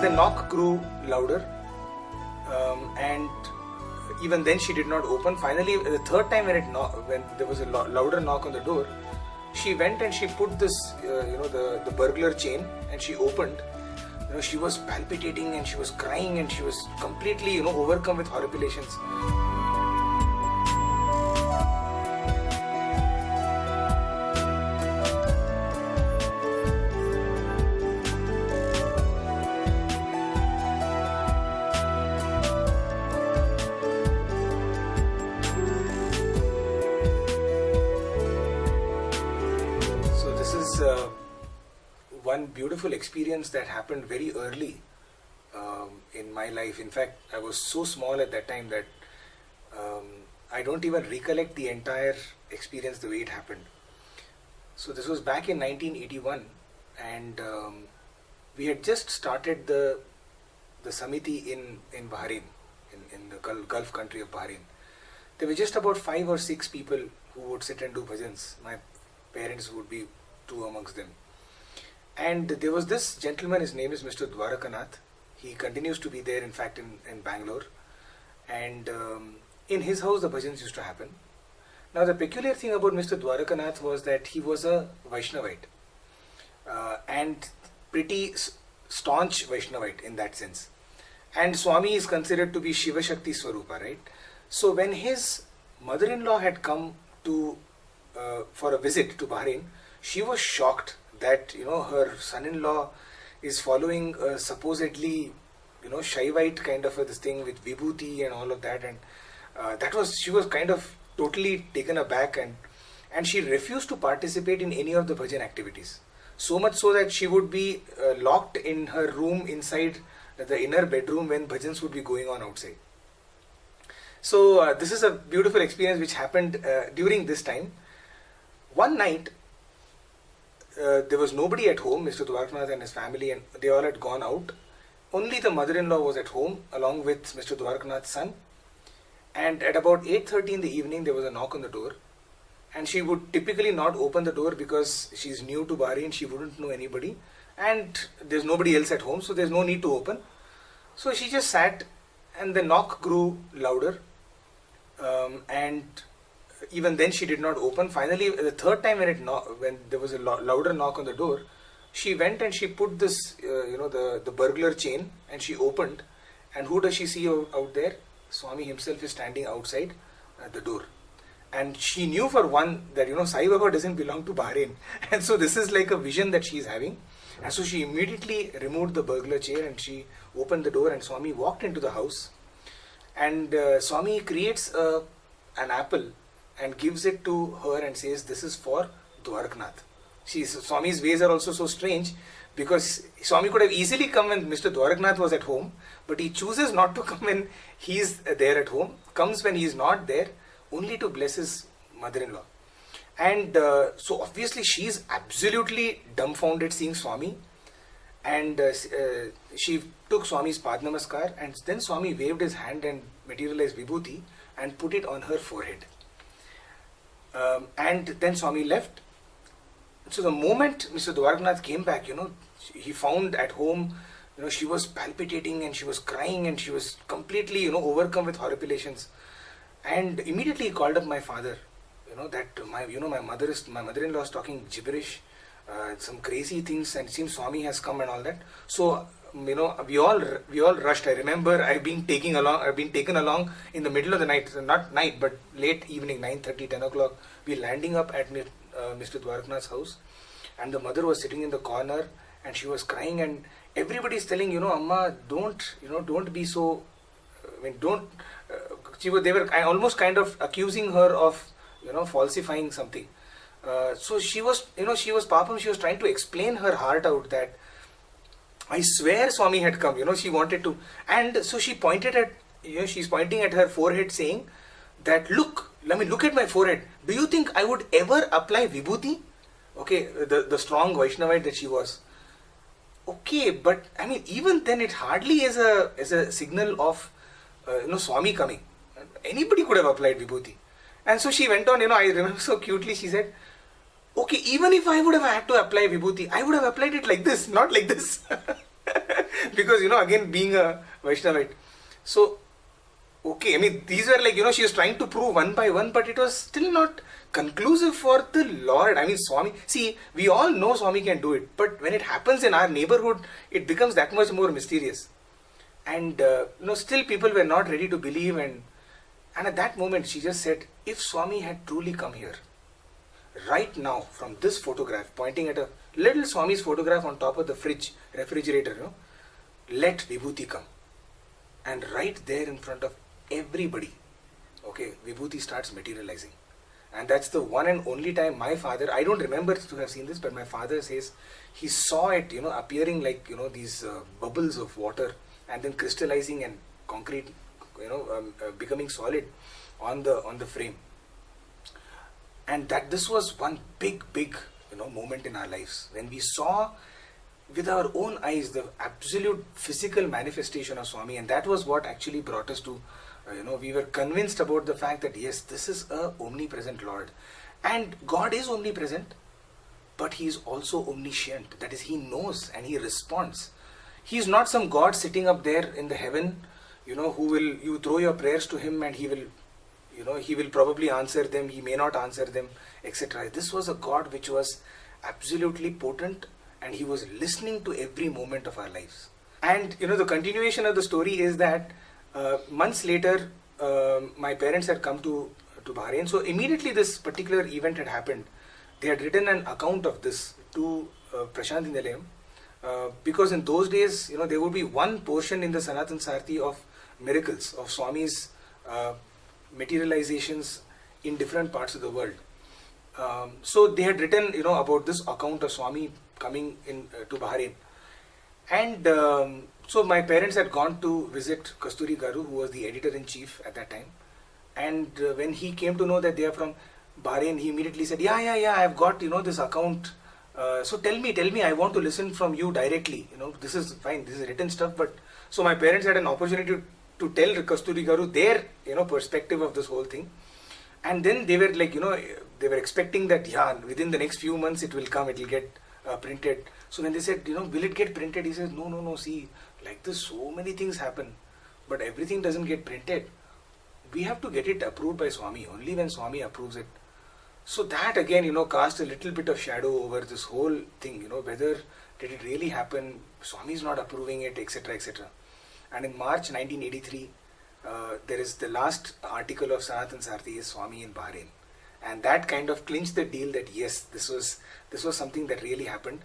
The knock grew louder, and even then she did not open. Finally, the third time when there was a louder knock on the door, she went and she put this, the burglar chain, and she opened. She was palpitating and she was crying and she was completely, overcome with horripilations. So this is one beautiful experience that happened very early in my life. In fact, I was so small at that time that I don't even recollect the entire experience the way it happened. So this was back in 1981, and we had just started the Samiti in Bahrain, in the Gulf country of Bahrain. There were just about 5 or 6 people who would sit and do bhajans. My parents would be 2 amongst them. And there was this gentleman, his name is Mr. Dwarakanath. He continues to be there, in fact, in Bangalore. And in his house, the bhajans used to happen. Now, the peculiar thing about Mr. Dwarakanath was that he was a Vaishnavite. And pretty staunch Vaishnavite in that sense. And Swami is considered to be Shiva Shakti Swarupa, right? So when his mother-in-law had come to for a visit to Bahrain, she was shocked that her son-in-law is following a supposedly Shaivite kind of this thing with vibhuti and all of that, and she was kind of totally taken aback, and she refused to participate in any of the bhajan activities. So much so that she would be locked in her room inside the inner bedroom when bhajans would be going on outside. So this is a beautiful experience which happened during this time. One night, there was nobody at home, Mr. Dwarakanath and his family, and they all had gone out. Only the mother-in-law was at home along with Mr. Dwarakanath's son. And at about 8:30 in the evening, there was a knock on the door. And she would typically not open the door because she's new to Bahrain, she wouldn't know anybody. And there's nobody else at home, so there's no need to open. So she just sat, and the knock grew louder. And even then she did not open. Finally, the third time when there was a louder knock on the door, she went and she put this, the burglar chain, and she opened. And who does she see out there? Swami himself is standing outside the door. And she knew for one that, Sai Baba doesn't belong to Bahrain. And so this is like a vision that she is having. And so she immediately removed the burglar chain and she opened the door, and Swami walked into the house. And Swami creates an apple and gives it to her and says, "This is for Dwarakanath." Swami's ways are also so strange, because Swami could have easily come when Mr. Dwarakanath was at home, but he chooses not to come when he's there at home, comes when he's not there, only to bless his mother-in-law. And so obviously she's absolutely dumbfounded seeing Swami, and she took Swami's Pad Namaskar, and then Swami waved his hand and materialized vibhuti and put it on her forehead. And then Swami left. So the moment Mr. Dwarakanath came back, he found at home, she was palpitating and she was crying and she was completely, overcome with horripilations. And immediately he called up my father, that my mother-in-law is talking gibberish, some crazy things, and it seems Swami has come and all that. So we all rushed. I remember I've been taken along in the middle of the night, not night, but late evening, 9:30, 10 o'clock. We're landing up at Mr. Dwarakanath's house, and the mother was sitting in the corner and she was crying, and everybody's telling, Amma, don't be so, they were almost kind of accusing her of, falsifying something. So she was trying to explain her heart out that I swear Swami had come, she wanted to. And so she pointed at, she's pointing at her forehead saying that, look at my forehead. Do you think I would ever apply vibhuti? Okay, the strong Vaishnavite that she was. Okay, but even then it hardly is a signal of, Swami coming. Anybody could have applied vibhuti. And so she went on, I remember so cutely, she said, okay, even if I would have had to apply vibhuti, I would have applied it like this, not like this. because again being a Vaishnavite. So okay, I mean these were like she was trying to prove one by one, but it was still not conclusive for the Lord. I mean Swami, see, we all know Swami can do it, but when it happens in our neighborhood, it becomes that much more mysterious. And still people were not ready to believe, and at that moment she just said, if Swami had truly come here right now, from this photograph, pointing at a little Swami's photograph on top of the refrigerator, let Vibhuti come. And right there in front of everybody, okay, Vibhuti starts materializing. And that's the one and only time my father, I don't remember to have seen this, but my father says he saw it, appearing like, these bubbles of water, and then crystallizing and concrete, becoming solid on the frame. And that this was one big moment in our lives when we saw with our own eyes the absolute physical manifestation of Swami. And that was what actually brought us to we were convinced about the fact that yes, this is a omnipresent Lord, and God is omnipresent, but He is also omniscient. That is, He knows and He responds. He is not some God sitting up there in the heaven, who will, you throw your prayers to Him and He will He will probably answer them, He may not answer them, etc. This was a God which was absolutely potent, and He was listening to every moment of our lives. And the continuation of the story is that months later, my parents had come to Bahrain. So immediately this particular event had happened, they had written an account of this to Prashant in Nilayam, because in those days, there would be one portion in the Sanatan Sarthi of miracles, of Swami's materializations in different parts of the world. So they had written, about this account of Swami coming in to Bahrain. And so my parents had gone to visit Kasturi Garu, who was the editor-in-chief at that time. And when he came to know that they are from Bahrain, he immediately said, yeah, I've got, this account. So tell me, I want to listen from you directly. This is fine, this is written stuff. But so my parents had an opportunity to tell Kasturi Garu their, perspective of this whole thing. And then they were like, they were expecting that, within the next few months it will come, it will get printed. So when they said, will it get printed? He says, no, see, like this, so many things happen, but everything doesn't get printed. We have to get it approved by Swami. Only when Swami approves it. So that again, cast a little bit of shadow over this whole thing, whether did it really happen, Swami is not approving it, etc., etc. And in March 1983, there is the last article of Sanatan Sarthi is Swami in Bahrain. And that kind of clinched the deal that yes, this was something that really happened.